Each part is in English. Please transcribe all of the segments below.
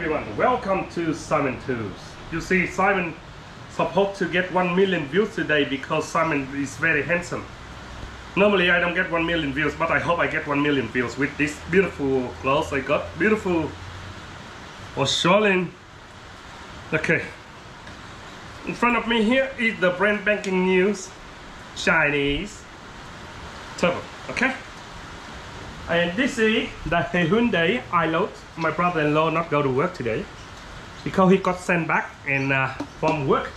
everyone, welcome to Simon Tools. You see, Simon supposed to get 1 million views today because Simon is very handsome. Normally I don't get 1 million views, but I hope I get 1 million views with this beautiful clothes I got. Beautiful Australian. Okay, in front of me here is the brand banking news Chinese turbo. Okay, and this is the Hyundai iload. My brother-in-law not go to work today because he got sent back and from work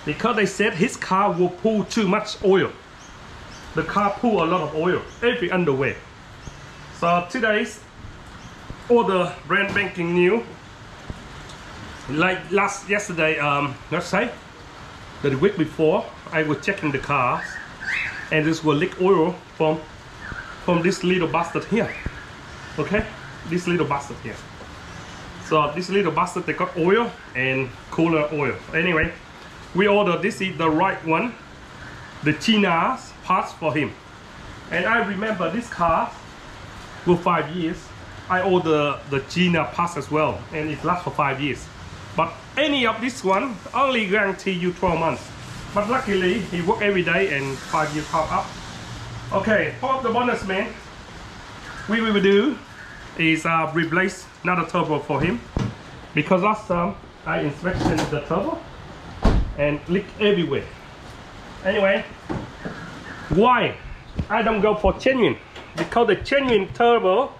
because they said his car will pull too much oil. The car pull a lot of oil every underway. So today's all the brand banking new, like yesterday, let's say the week before, I was checking the cars and this will leak oil from this little bastard here. Okay, this little bastard here. So this little bastard, they got oil and cooler oil. Anyway, we ordered, this is the right one, the China's parts for him. And I remember this car for 5 years. I ordered the China parts as well, and it lasts for 5 years. But any of this one only guarantee you 12 months. But luckily he work every day and 5 years pop up. Okay, for the bonus, man, we will do is replace another turbo for him because last time I inspected the turbo and leak everywhere. Anyway, why I don't go for genuine? Because the genuine turbo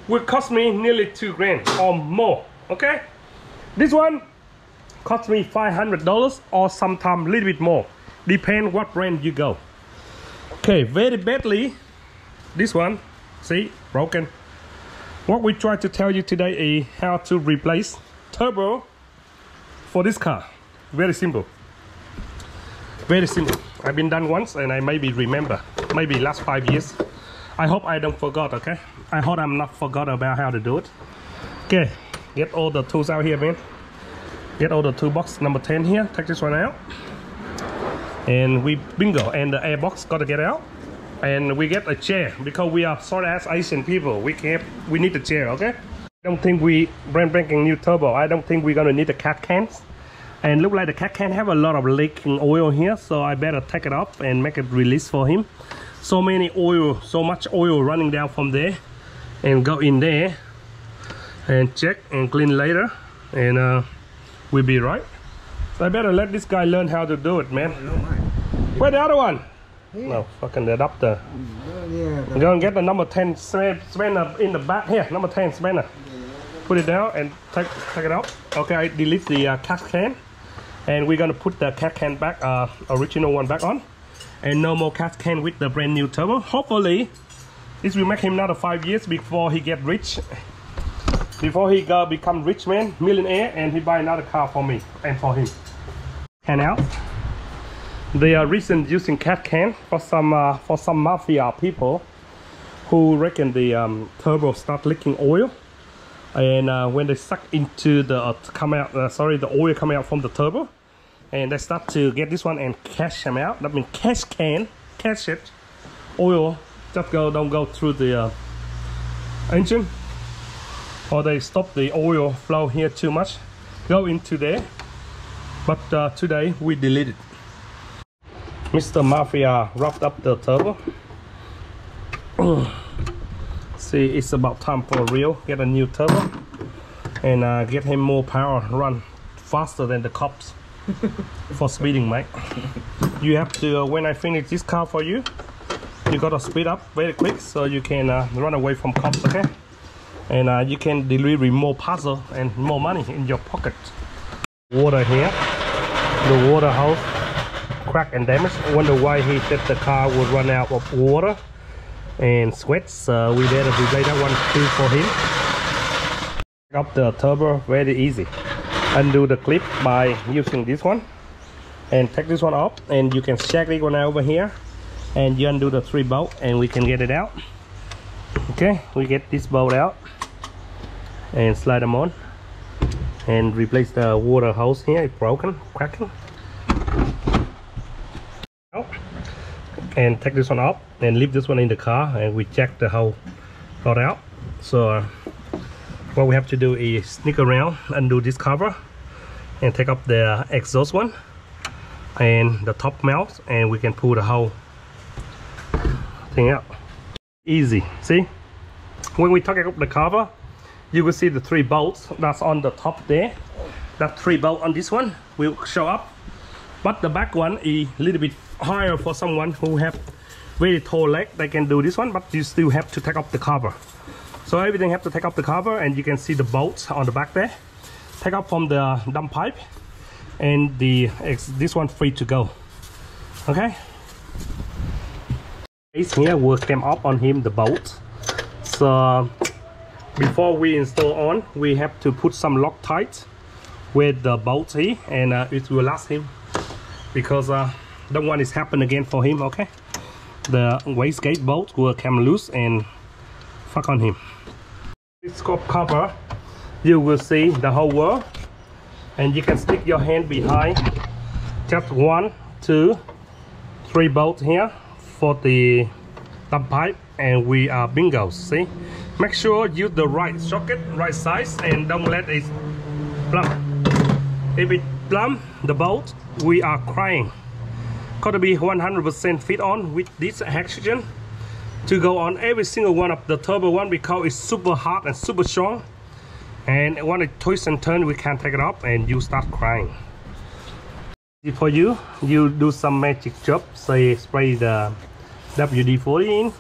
will cost me nearly 2 grand or more. Okay, this one cost me $500 or sometimes a little bit more, depend what brand you go. Okay, very badly this one, see, broken. What we try to tell you today is how to replace turbo for this car. Very simple. Very simple. I've been done once and I maybe remember, maybe last 5 years. I hope I don't forgot, okay? I hope I'm not forgot about how to do it. Okay, get all the tools out here, man. Get all the toolbox number 10 here. Take this one out. And we bingo, and the airbox got to get out. And we get a chair because we are sort of as Asian people. We need a chair, okay? I don't think we brand banking new turbo. I don't think we're gonna need the cat cans. And look like the cat can have a lot of leaking oil here, so I better take it off and make it release for him. So many oil, so much oil running down from there, and go in there and check and clean later, and we'll be right. So I better let this guy learn how to do it, man. Where's the other one? Yeah. No, fucking the adapter. Yeah, go and get the number 10 spanner in the back here. Number 10 spanner. Put it down and take it out. Okay, I delete the cat can, and we're gonna put the cat can back, original one back on, and no more cat can with the brand new turbo. Hopefully, this will make him another 5 years before he get rich. Before he become rich man, millionaire, and he buy another car for me and for him. And out. They are recent using cat can for some mafia people who reckon the turbo start leaking oil, and when they suck into the the oil coming out from the turbo, and they start to get this one and cash them out. That means cash it. Oil just don't go through the engine, or they stop the oil flow here too much, go into there. But today we delete it. Mr. Mafia wrapped up the turbo. See, it's about time for real. Get a new turbo and get him more power, run faster than the cops for speeding, mate. You have to, when I finish this car for you, you gotta speed up very quick so you can run away from cops, okay? And you can deliver more parcel and more money in your pocket. Water here, the water hose cracked and damaged. I wonder why he said the car would run out of water and sweat, so we better replace that one too for him. Up the turbo very easy. Undo the clip by using this one and take this one off, and you can check this one over here and you undo the 3 bolt and we can get it out. Okay, we get this bolt out and slide them on and replace the water hose here. It's broken, cracking. And take this one off and leave this one in the car, and we check the whole got out. So what we have to do is sneak around, undo this cover, and take up the exhaust one and the top mount, and we can pull the whole thing out. Easy. See, when we take up the cover, you will see the 3 bolts that's on the top there. That 3 bolt on this one will show up, but the back one is a little bit higher for someone who have very tall leg. They can do this one, but you still have to take up the cover. So everything have to take up the cover, and you can see the bolts on the back there. Take up from the dump pipe, and this one free to go. Okay. Here will come up on him the bolt. So before we install on, we have to put some Loctite with the bolt here, and it will last him, because don't want this happen again for him. Okay, the wastegate bolt will come loose and fuck on him. This scope cover, you will see the whole world, and you can stick your hand behind. Just 1, 2, 3 bolts here for the dump pipe, and we are bingos. See, make sure use the right socket, right size, and don't let it plumb. If it plumb the bolt, we are crying. Gotta be 100% fit on with this oxygen to go on every single one of the turbo one, because it's super hard and super strong, and when it twists and turns, we can't take it off, and you start crying. For you do some magic job, say spray the WD-40 in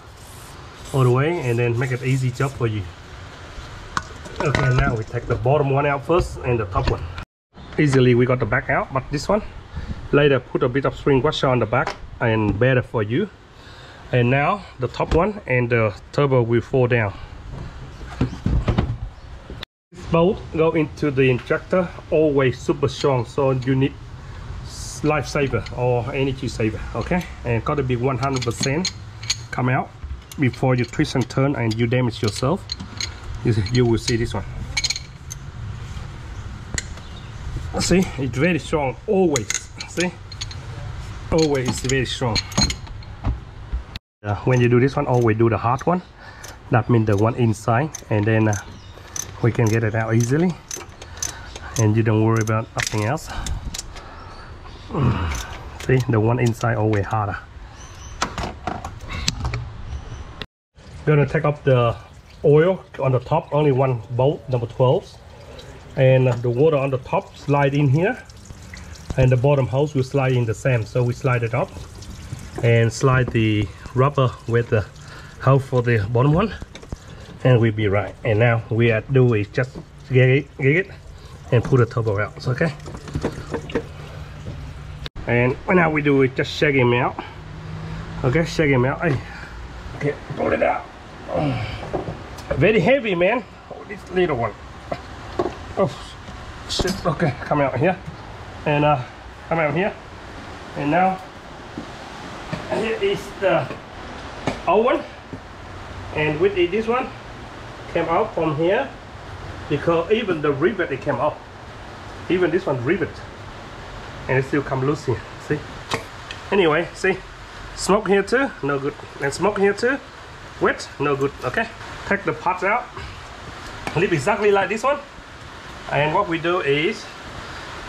all the way, and then make it easy job for you. Okay, now we take the bottom one out first and the top one. Easily we got the back out, but this one later put a bit of spring washer on the back and better for you. And now the top one and the turbo will fall down. This bolt go into the injector, always super strong, so you need lifesaver or energy saver. Okay, and got to be 100% come out before you twist and turn and you damage yourself. You will see this one. See, it's very strong always. See, always very strong. When you do this one, always do the hard one. That means the one inside, and then we can get it out easily, and you don't worry about nothing else. See, the one inside always harder. Gonna take up the oil on the top, only 1 bolt, number 12, and the water on the top slide in here, and the bottom hose will slide in the same. So we slide it up and slide the rubber with the hose for the bottom one, and we'll be right. And now we do is just get it and pull the turbo out. So, okay, and now we do is just shake him out. Okay, shake him out. Okay, pull it out. Very heavy, man. Oh, this little one. Oh shit. Okay, come out here, and come out here, and now here is the old one, and with it, this one came out from here, because even the rivet it came up, even this one rivet, and it still come loose here. See, anyway, see, smoke here too, no good, and smoke here too, wet, no good. Okay, take the parts out, leave exactly like this one, and what we do is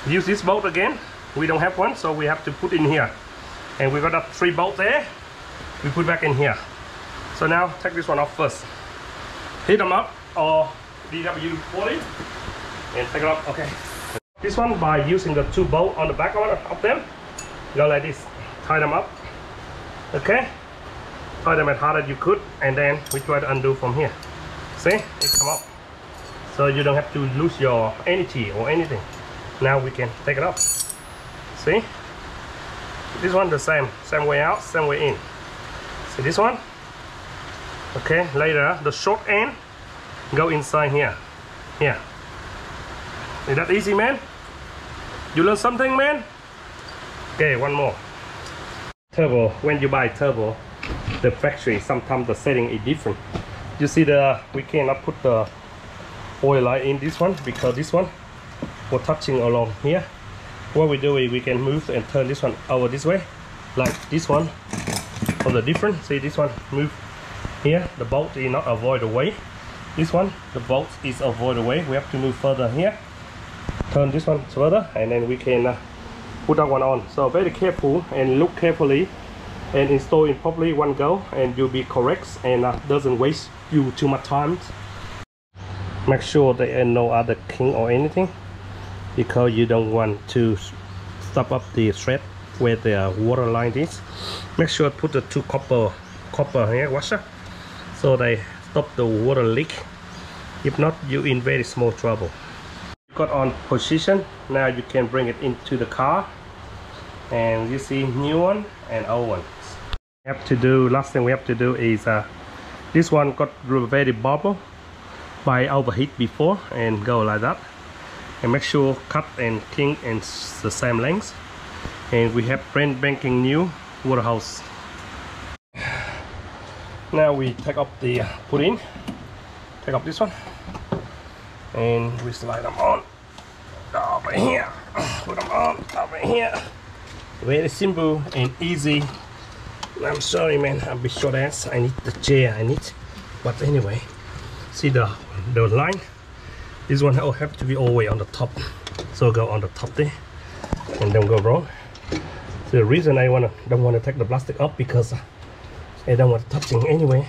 use this bolt again. We don't have one, so we have to put in here, and we got that 3 bolts there, we put back in here. So now take this one off first, heat them up or DW40 and take it up. Okay, this one by using the 2 bolts on the back of them, go like this, tie them up. Okay, tie them as hard as you could, and then we try to undo from here. See, it come up, so you don't have to lose your energy or anything. Now we can take it off. See, this one the same way out, same way in. See this one. Okay, later the short end go inside here. Is that easy, man? You learn something, man? Okay, one more. Turbo, when you buy turbo, the factory, sometimes the setting is different. You see, we cannot put the oil light in this one, because this one was touching along here. What we do is we can move and turn this one over this way, like this one, for the different. See, this one move here, the bolt is not avoid the way, This one, the bolt is avoid away. We have to move further here. Turn this one further, and then we can put that one on. So very careful and look carefully and install it properly one go, and you'll be correct and doesn't waste you too much time. Make sure there are no other kink or anything, because you don't want to stop up the thread where the water line is. Make sure put the two copper here washer so they stop the water leak. If not, you're in very small trouble. Got on position. Now you can bring it into the car, and you see new one and old one. Have to do, last thing we have to do is this one got very bubble by overheat before, and go like that, and make sure cut and kink and the same length. And we have brand banking new water hose. Now we take up the put in, take up this one, and we slide them on over here, put them on over here. Very simple and easy. I'm sorry, man, I'm a bit short ass. I need the chair, but anyway, see the line. This one will have to be all the way on the top, so go on the top there and don't go wrong. So the reason I don't want to take the plastic off, because I don't want touching anyway.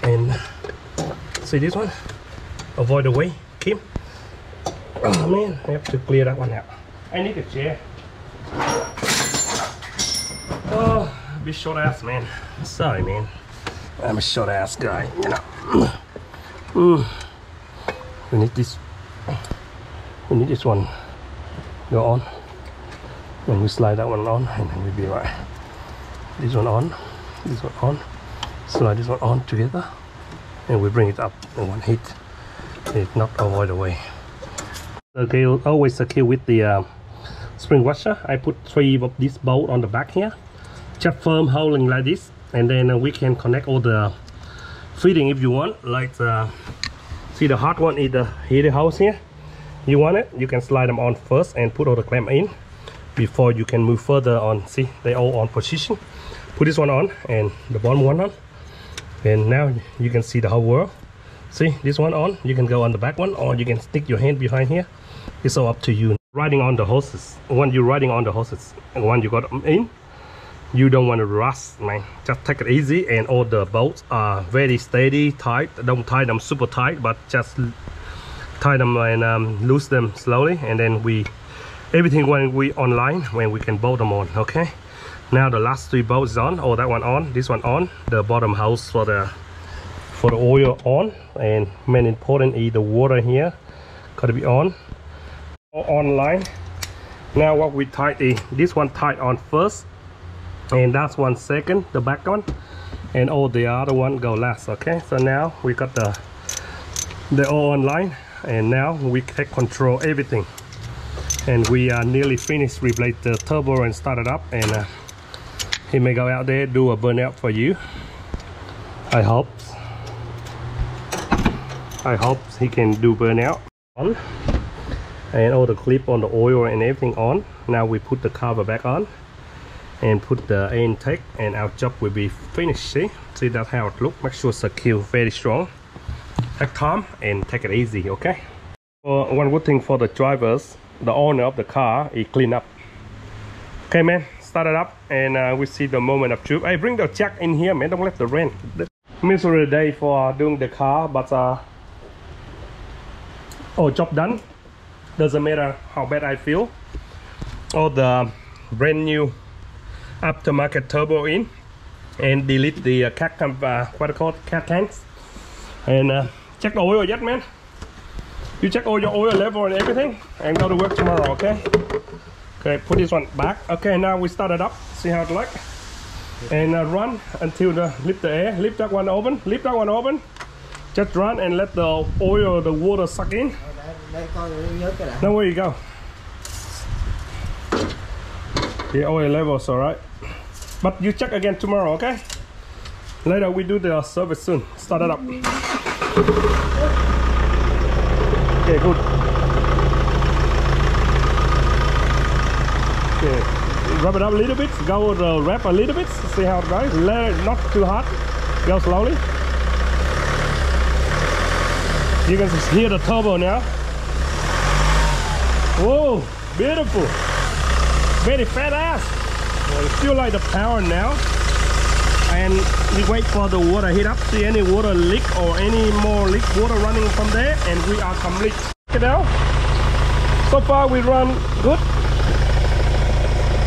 And see this one, avoid the way, Kim. Oh man, I have to clear that one out. I need a chair. Oh, be short ass, man. Sorry, man. I'm a short ass guy, you know. We need this. We need this one. Go on. And we slide that one on, and then we'll be right. This one on. This one on. Slide this one on together, and we bring it up in one hit. It not avoid the way. Okay, always secure with the spring washer. I put 3 of this bolt on the back here, just firm holding like this, and then we can connect all the fitting if you want. Like see the hot one is the heater house here. You want it, you can slide them on first and put all the clamp in before you can move further on. See, they all on position. Put this one on and the bottom one on, and now you can see the whole world. See this one on, you can go on the back one, or you can stick your hand behind here. It's all up to you. Riding on the hoses, when you're riding on the hoses and when you got them in, you don't want to rush, man. Just take it easy, and all the bolts are very steady, tight. Don't tie them super tight, but just tie them and loose them slowly, and then everything when we online, when we can bolt them on. Okay, now the last 3 bolts is on. Oh, that one on, this one on, the bottom house for the oil on, and main important is the water here gotta be on. Online. Now what we tied is this one tied on first, and that's 1 second, the back one, and all the other one go last. Okay, so now we got the all online, and now we take control everything, and we are nearly finished. Replace the turbo and start it up, and he may go out there do a burnout for you. I hope he can do burnout on, and all the clip on the oil and everything on. Now we put the cover back on and put the intake, and our job will be finished. See that's how it look. Make sure secure, very strong. Take time and take it easy. Okay, one good thing for the drivers, the owner of the car, is clean up. Okay, man, start it up, and we see the moment of truth. Hey, bring the jack in here, man. Don't let the rain. Miserable day for doing the car, but oh, job done. Doesn't matter how bad I feel. All the brand new aftermarket turbo in, and delete the cat what are called cat tanks, and check the oil yet, man. You check all your oil level and everything, and go to work tomorrow. Okay, put this one back. Okay, now we start it up. See how it like, and run until lift the air. Lift that one open. Lift that one open. Just run and let the oil, the water suck in. Now where you go? The oil level's alright, but you check again tomorrow. Okay, later we do the service soon. Start it up. Okay, good. Okay, rub it up a little bit. Go the wrap a little bit. See how it goes. Let it not too hot. Go slowly. You can hear the turbo now. Whoa, beautiful. Very fat ass. I feel like the power now. And we wait for the water heat up. See any water leak or any more leak water running from there, and we are complete. Check it out. So far we run good.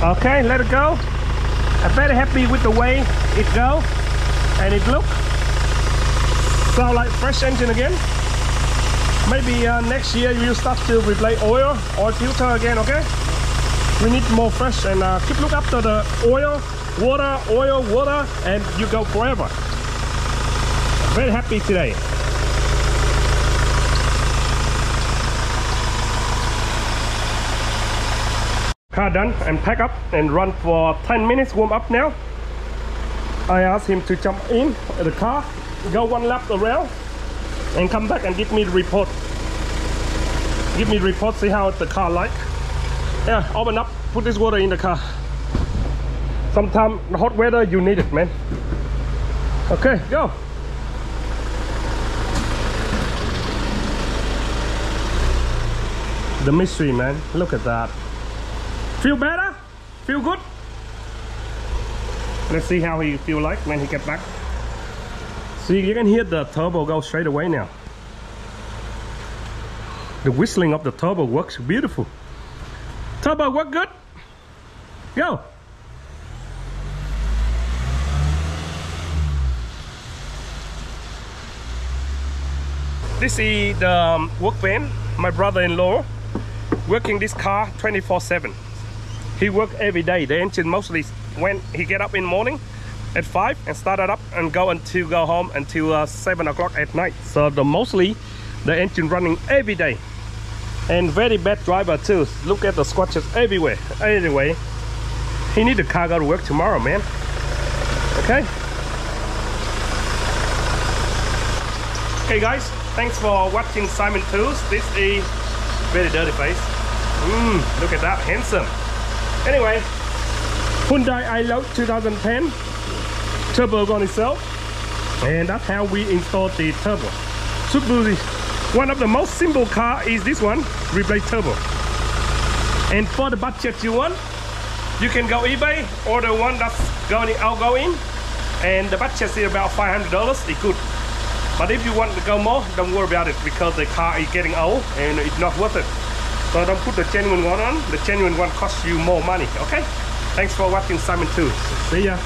Okay, let it go. I'm very happy with the way it goes and it looks. Sound like fresh engine again. Maybe next year you will start to replace oil filter again, okay? We need more fresh, and keep look after the oil, water, and you go forever. Very happy today. Car done and pack up and run for 10 minutes, warm up now. I asked him to jump in the car, go one lap around, and come back and give me the report. Give me the report, see how the car like. Yeah, open up, put this water in the car. Sometimes the hot weather you need it, man. Okay, go. The mystery, man. Look at that. Feel better? Feel good? Let's see how he feel like when he get back. See, you can hear the turbo go straight away now. The whistling of the turbo works beautiful. Turbo work good? Go. This is the work van. My brother-in-law working this car 24/7. He work every day. The engine mostly when he get up in the morning at 5 and start it up and go home until 7 o'clock at night. So mostly the engine running every day. And very bad driver too. Look at the scratches everywhere. Anyway, he need the car go to work tomorrow, man. Okay. Okay guys, thanks for watching Simon Tools. This is very dirty face. Look at that, handsome. Anyway, Hyundai iload 2010 turbo on itself, and that's how we installed the turbo. Super. One of the most simple car is this one, replace turbo. And for the budget you want, you can go eBay, order one that's outgoing, and the budget is about $500. It's good. But if you want to go more, don't worry about it, because the car is getting old and it's not worth it. So don't put the genuine one on. The genuine one costs you more money, okay? Thanks for watching Simon Tools. See ya.